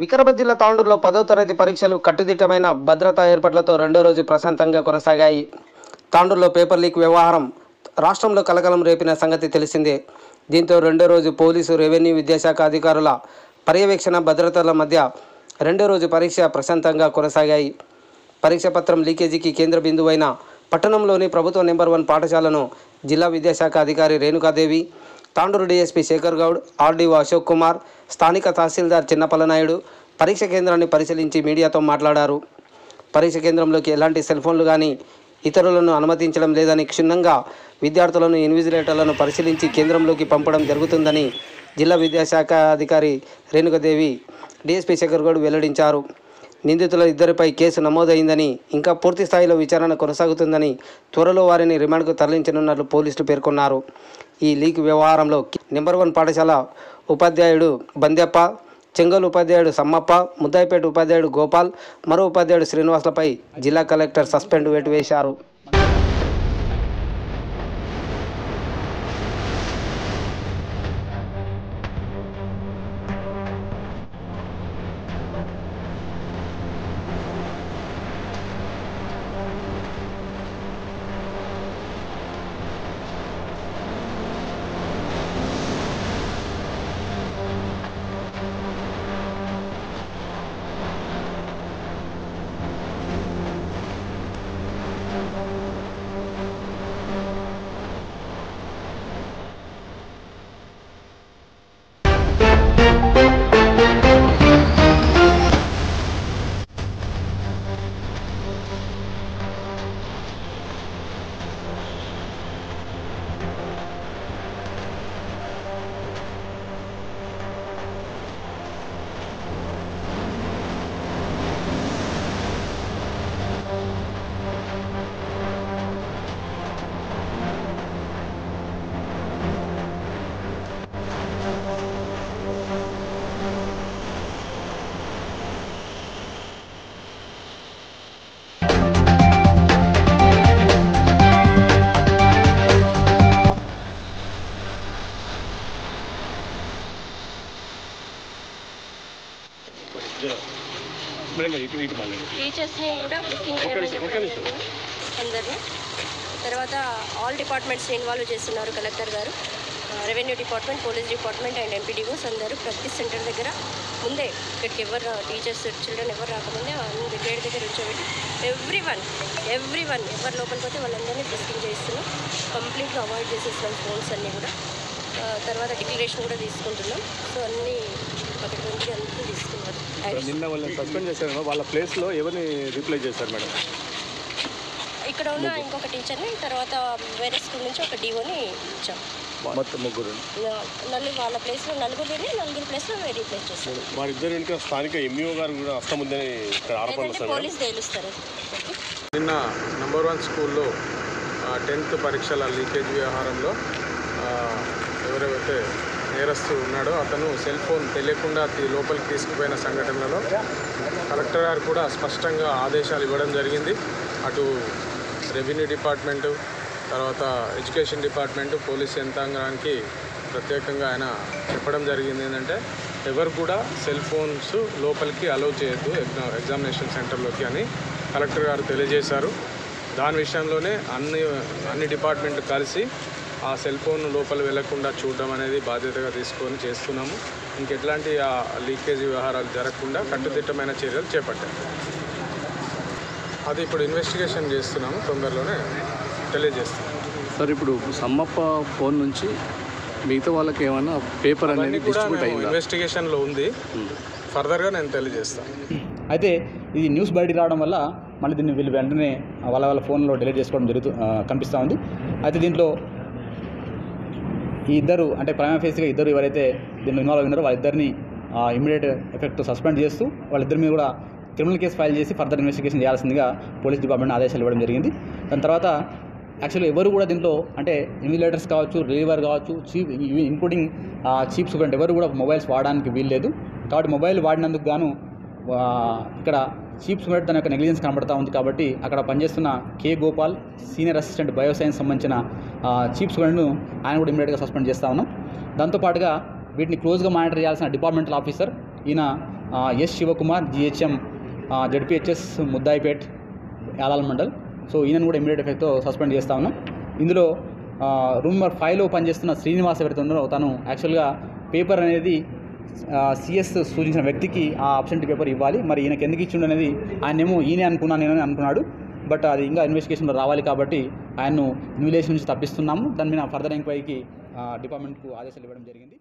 వికారాబాద్ జిల్లా తాండూరులో 10వ తరగతి పరీక్షలు కట్టుదిట్టమైన భద్రతా ఏర్పాట్లతో రెండో రోజు ప్రశాంతంగా కొనసాగాయి. తాండూరులో పేపర్ లీక్ వ్యవహారం రాష్ట్రంలో కలకలం రేపిన సంగతి తెలిసిందే. దీంతో రెండో రోజు పోలీసు, రెవెన్యూ, విద్యాశాఖ అధికారుల పర్యవేక్షణ భద్రతల మధ్య రెండో రోజు పరీక్ష ప్రశాంతంగా కొనసాగాయి. పరీక్ష పత్రం లీకేజీకి కేంద్ర బిందువైన పట్టణంలోని ప్రభుత్వ నెంబర్ 1 పాఠశాలను జిల్లా విద్యాశాఖ అధికారి రేణుకాదేవి, తాండూరు డీఎస్పీ శేఖర్ గౌడ్, ఆర్డీఓ అశోక్ కుమార్, స్థానిక తహసీల్దార్ చిన్నపల్లనాయుడు పరీక్ష కేంద్రాన్ని పరిశీలించి మీడియాతో మాట్లాడారు. పరీక్ష కేంద్రంలోకి ఎలాంటి సెల్ ఫోన్లు కానీ ఇతరులను అనుమతించడం లేదని, క్షుణ్ణంగా విద్యార్థులను, ఇన్విజిలేటర్లను పరిశీలించి కేంద్రంలోకి పంపడం జరుగుతుందని జిల్లా విద్యాశాఖ అధికారి రేణుకాదేవి, డీఎస్పీ శేఖర్ గౌడ్ వెల్లడించారు. నిందితుల ఇద్దరిపై కేసు నమోదైందని, ఇంకా పూర్తి స్థాయిలో విచారణ కొనసాగుతుందని, త్వరలో వారిని రిమాండ్కు తరలించనున్నట్లు పోలీసులు పేర్కొన్నారు. ఈ లీక్ వ్యవహారంలో నెంబర్ 1 పాఠశాల ఉపాధ్యాయుడు బంద్యప్ప, చెంగోలు ఉపాధ్యాయుడు సమ్మప్ప, ముద్దాయిపేట ఉపాధ్యాయుడు గోపాల్, మరో ఉపాధ్యాయుడు శ్రీనివాస్లపై జిల్లా కలెక్టర్ సస్పెండ్ వేటు వేశారు. టీచర్స్ని కూడా బుకింగ్ అందరినీ తర్వాత ఆల్ డిపార్ట్మెంట్స్ని ఇన్వాల్వ్ చేస్తున్నారు కలెక్టర్ గారు, revenue department, police department and MPDOs అందరూ ప్రతి సెంటర్ దగ్గర ముందే ఇక్కడికి ఎవరు టీచర్స్, చిల్డ్రన్ ఎవరు రాకముందే ముందు గేట్ దగ్గర ఉంచోబెట్టి ఎవ్రీ వన్ ఎవరు లోపలికి పోతే వాళ్ళందరినీ టెస్టింగ్ చేస్తున్నాం. కంప్లీట్గా అవాయిడ్ చేసేస్తున్నాం ఫోన్స్ అన్నీ కూడా. తర్వాత డిక్లరేషన్ కూడా తీసుకుంటున్నాం. సో అన్నీ అక్కడి నుంచి అంతా తీసుకున్నారు. నిన్న వాళ్ళని సస్పెండ్ చేశారు, వాళ్ళ ప్లేస్లో ఎవరిని రీప్లేస్ చేశారు మేడం? ఇక్కడ ఉన్న ఇంకొక టీచర్ని, తర్వాత వేరే స్కూల్ నుంచి ఒక డిఓని ఇచ్చాం. మొత్తం ముగ్గురు వాళ్ళ ప్లేస్లో నలుగురు ప్లేస్లో రీప్లేస్ చేస్తారు. వారిద్దరు వెనుక స్థానిక ఎంఈఓ గారు కూడా హస్తం ఉందని ఆరోపణలు పోలీస్ తేలుస్తారు. నిన్న నెంబర్ 1 స్కూల్లో 10th పరీక్షల లీకేజ్ వ్యవహారంలో ఎవరైతే నేరస్తుడు ఉన్నాడో అతను సెల్ ఫోన్ తెలియకుండా లోపలికి తీసుకుపోయిన సంఘటనలలో కలెక్టర్ గారు కూడా స్పష్టంగా ఆదేశాలు ఇవ్వడం జరిగింది. అటు రెవెన్యూ డిపార్ట్మెంటు, తర్వాత ఎడ్యుకేషన్ డిపార్ట్మెంటు, పోలీస్ యంత్రాంగానికి ప్రత్యేకంగా ఆయన చెప్పడం జరిగింది ఏంటంటే ఎవరు కూడా సెల్ ఫోన్స్ లోపలికి అలౌ చేయొద్దు ఎగ్జామినేషన్ సెంటర్లోకి అని కలెక్టర్ గారు తెలియజేశారు. దాని విషయంలోనే అన్ని డిపార్ట్మెంట్లు కలిసి ఆ సెల్ ఫోన్ లోపల వెళ్లకుండా చూడడం అనేది బాధ్యతగా తీసుకొని చేస్తున్నాము. ఇంకెట్లాంటి ఆ లీకేజీ వ్యవహారాలు జరగకుండా కట్టుదిట్టమైన చర్యలు చేపట్టాము. అది ఇప్పుడు ఇన్వెస్టిగేషన్ చేస్తున్నాము, తొందరలోనే తెలియజేస్తున్నాము. సార్, ఇప్పుడు సమ్మప్ప ఫోన్ నుంచి మిగతా వాళ్ళకి ఏమైనా పేపర్ అనేది డిస్ట్రిబ్యూట్ అయ్యింది? ఇన్వెస్టిగేషన్లో ఉంది, ఫర్దర్గా నేను తెలియజేస్తాను. అయితే ఇది న్యూస్ బయటికి రావడం వల్ల మళ్ళీ దీన్ని వీళ్ళు వెంటనే వాళ్ళ ఫోన్లో డిలీట్ చేసుకోవడం కనిపిస్తూ ఉంది. అయితే దీంట్లో ఈ ఇద్దరు, అంటే ప్రైమరీ ఫేస్గా ఇద్దరు ఎవరైతే దీనిలో ఇన్వాల్వ్ అయినారో వాళ్ళిద్దరిని ఇమీడియట్ ఎఫెక్ట్ సస్పెండ్ చేస్తూ వాళ్ళిద్దరి మీద కూడా క్రిమినల్ కేసు ఫైల్ చేసి ఫర్దర్ ఇన్వెస్టిగేషన్ చేయాల్సిందిగా పోలీస్ డిపార్ట్మెంట్ ఆదేశాలు ఇవ్వడం జరిగింది. దాని తర్వాత యాక్చువల్లీ ఎవరు కూడా దీంట్లో, అంటే ఇన్విజిలేటర్స్ కావచ్చు, రిలీవర్ కావచ్చు, చీఫ్ ఇంక్లూడింగ్ చీఫ్ సూపరింటెండెంట్ ఎవరు కూడా మొబైల్స్ వాడడానికి వీల్లేదు. కాబట్టి మొబైల్ వాడినందుకు గాను ఇక్కడ చీఫ్ సూపరింటెండెంట్ తన యొక్క నెగ్లిజెన్స్ కనబడతా ఉంది. కాబట్టి అక్కడ పనిచేస్తున్న కే గోపాల్, సీనియర్ అసిస్టెంట్ బయోసైన్స్ సంబంధించిన చీఫ్ సూపరింటెండెంట్ను ఆయన కూడా ఇమీడియట్గా సస్పెండ్ చేస్తూ ఉన్నాం. దాంతోపాటుగా వీటిని క్లోజ్గా మానిటర్ చేయాల్సిన డిపార్ట్మెంటల్ ఆఫీసర్ ఈయన S Shivakumar GHM ZPHS Muddaipet Yalal mandal. So ఈయనను కూడా ఇమీడియట్ ఎఫెక్ట్తో సస్పెండ్ చేస్తా ఉన్నాం. ఇందులో రూమ్ నెంబర్ 5లో పనిచేస్తున్న శ్రీనివాస్ ఎవరైతే ఉన్నారో తను యాక్చువల్గా పేపర్ అనేది సిఎస్ సూచించిన వ్యక్తికి ఆ అబ్సెంట్ పేపర్ ఇవ్వాలి. మరి ఈయనకి ఎందుకు ఇచ్చిండు అనేది ఆయనేమో ఈయనే నేనని అనుకున్నాడు. బట్ అది ఇంకా ఇన్వెస్టిగేషన్లో రావాలి కాబట్టి ఆయన్ను ఇన్విలేషన్ నుంచి తప్పిస్తున్నాము. దాని మీద ఫర్దర్ ఎంక్వైరీకి డిపార్ట్మెంట్కు ఆదేశాలు ఇవ్వడం జరిగింది.